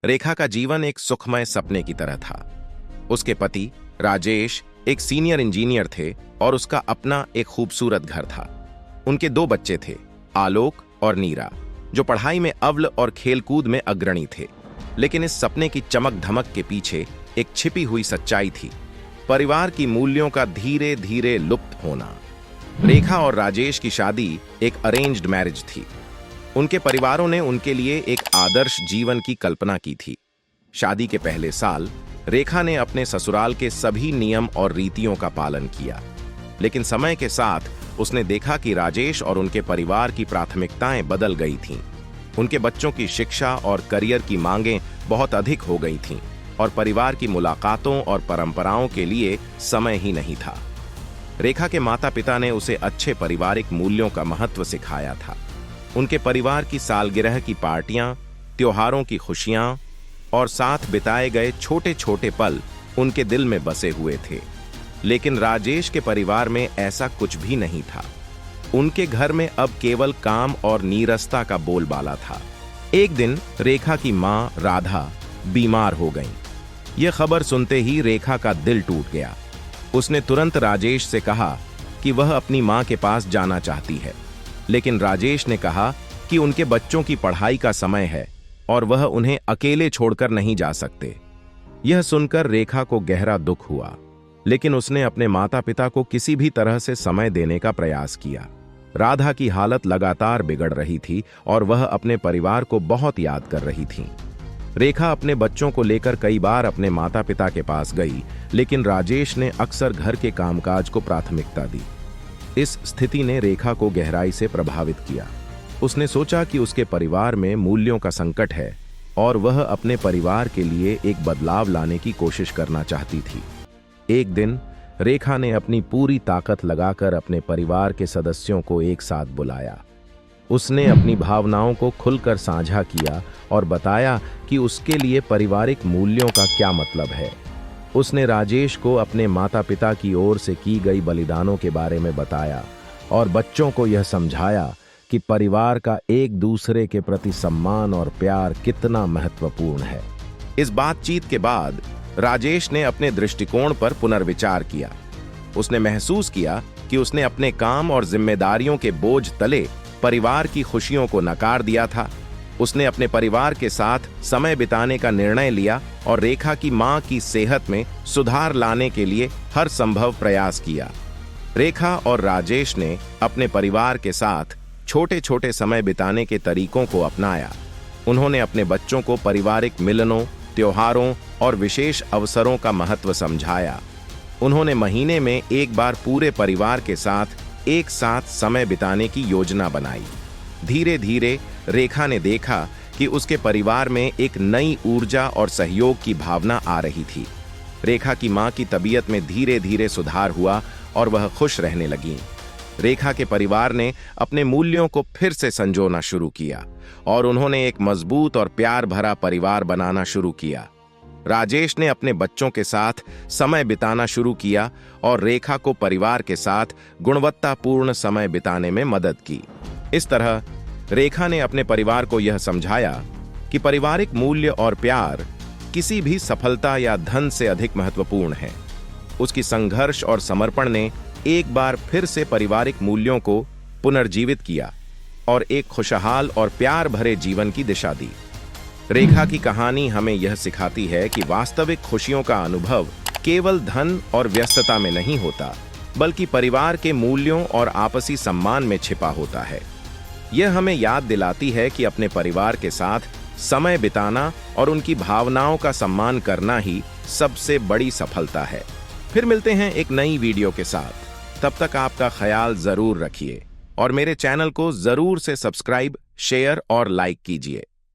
रेखा का जीवन एक सुखमय सपने की तरह था। उसके पति राजेश एक सीनियर इंजीनियर थे और उसका अपना एक खूबसूरत घर था। उनके 2 बच्चे थे, आलोक और नीरा, जो पढ़ाई में अव्वल और खेलकूद में अग्रणी थे। लेकिन इस सपने की चमक धमक के पीछे एक छिपी हुई सच्चाई थी, परिवार की मूल्यों का धीरे धीरे लुप्त होना। रेखा और राजेश की शादी एक अरेंज्ड मैरिज थी। उनके परिवारों ने उनके लिए एक आदर्श जीवन की कल्पना की थी। शादी के पहले साल रेखा ने अपने ससुराल के सभी नियम और रीतियों का पालन किया, लेकिन समय के साथ उसने देखा कि राजेश और उनके परिवार की प्राथमिकताएं बदल गई थीं। उनके बच्चों की शिक्षा और करियर की मांगें बहुत अधिक हो गई थीं और परिवार की मुलाकातों और परंपराओं के लिए समय ही नहीं था। रेखा के माता-पिता ने उसे अच्छे पारिवारिक मूल्यों का महत्व सिखाया था। उनके परिवार की सालगिरह की पार्टियां, त्योहारों की खुशियां और साथ बिताए गए छोटे-छोटे पल उनके दिल में बसे हुए थे। लेकिन राजेश के परिवार में ऐसा कुछ भी नहीं था। उनके घर में अब केवल काम और नीरसता का बोलबाला था। एक दिन रेखा की मां राधा बीमार हो गईं। यह खबर सुनते ही रेखा का दिल टूट गया। उसने तुरंत राजेश से कहा कि वह अपनी मां के पास जाना चाहती है, लेकिन राजेश ने कहा कि उनके बच्चों की पढ़ाई का समय है और वह उन्हें अकेले छोड़कर नहीं जा सकते। यह सुनकर रेखा को गहरा दुख हुआ, लेकिन उसने अपने माता-पिता को किसी भी तरह से समय देने का प्रयास किया। राधा की हालत लगातार बिगड़ रही थी और वह अपने परिवार को बहुत याद कर रही थी। रेखा अपने बच्चों को लेकर कई बार अपने माता-पिता के पास गई, लेकिन राजेश ने अक्सर घर के कामकाज को प्राथमिकता दी। इस स्थिति ने रेखा को गहराई से प्रभावित किया। उसने सोचा कि उसके परिवार में मूल्यों का संकट है और वह अपने परिवार के लिए एक बदलाव लाने की कोशिश करना चाहती थी। एक दिन रेखा ने अपनी पूरी ताकत लगाकर अपने परिवार के सदस्यों को एक साथ बुलाया। उसने अपनी भावनाओं को खुलकर साझा किया और बताया कि उसके लिए पारिवारिक मूल्यों का क्या मतलब है। उसने राजेश को अपने माता-पिता की ओर से की गई बलिदानों के बारे में बताया और बच्चों को यह समझाया कि परिवार का एक दूसरे के प्रति सम्मान और प्यार कितना महत्वपूर्ण है। इस बातचीत के बाद राजेश ने अपने दृष्टिकोण पर पुनर्विचार किया। उसने महसूस किया कि उसने अपने काम और जिम्मेदारियों के बोझ तले परिवार की खुशियों को नकार दिया था। उसने अपने परिवार के साथ समय बिताने का निर्णय लिया और रेखा की मां की सेहत में सुधार लाने के लिए हर संभव प्रयास किया। रेखा और राजेश ने अपने परिवार के साथ छोटे-छोटे समय बिताने के तरीकों को अपनाया। उन्होंने अपने बच्चों को पारिवारिक मिलनों, त्योहारों और विशेष अवसरों का महत्व समझाया। उन्होंने महीने में एक बार पूरे परिवार के साथ एक साथ समय बिताने की योजना बनाई। धीरे धीरे रेखा ने देखा कि उसके परिवार में एक नई ऊर्जा और सहयोग की भावना आ रही थी। रेखा की मां की तबीयत में धीरे धीरे सुधार हुआ और वह खुश रहने लगी। रेखा के परिवार ने अपने मूल्यों को फिर से संजोना शुरू किया और उन्होंने एक मजबूत और प्यार भरा परिवार बनाना शुरू किया। राजेश ने अपने बच्चों के साथ समय बिताना शुरू किया और रेखा को परिवार के साथ गुणवत्तापूर्ण समय बिताने में मदद की। इस तरह रेखा ने अपने परिवार को यह समझाया कि पारिवारिक मूल्य और प्यार किसी भी सफलता या धन से अधिक महत्वपूर्ण है। उसकी संघर्ष और समर्पण ने एक बार फिर से पारिवारिक मूल्यों को पुनर्जीवित किया और एक खुशहाल और प्यार भरे जीवन की दिशा दी। रेखा की कहानी हमें यह सिखाती है कि वास्तविक खुशियों का अनुभव केवल धन और व्यस्तता में नहीं होता, बल्कि परिवार के मूल्यों और आपसी सम्मान में छिपा होता है। यह हमें याद दिलाती है कि अपने परिवार के साथ समय बिताना और उनकी भावनाओं का सम्मान करना ही सबसे बड़ी सफलता है। फिर मिलते हैं एक नई वीडियो के साथ। तब तक आपका ख्याल जरूर रखिए और मेरे चैनल को जरूर से सब्सक्राइब, शेयर और लाइक कीजिए।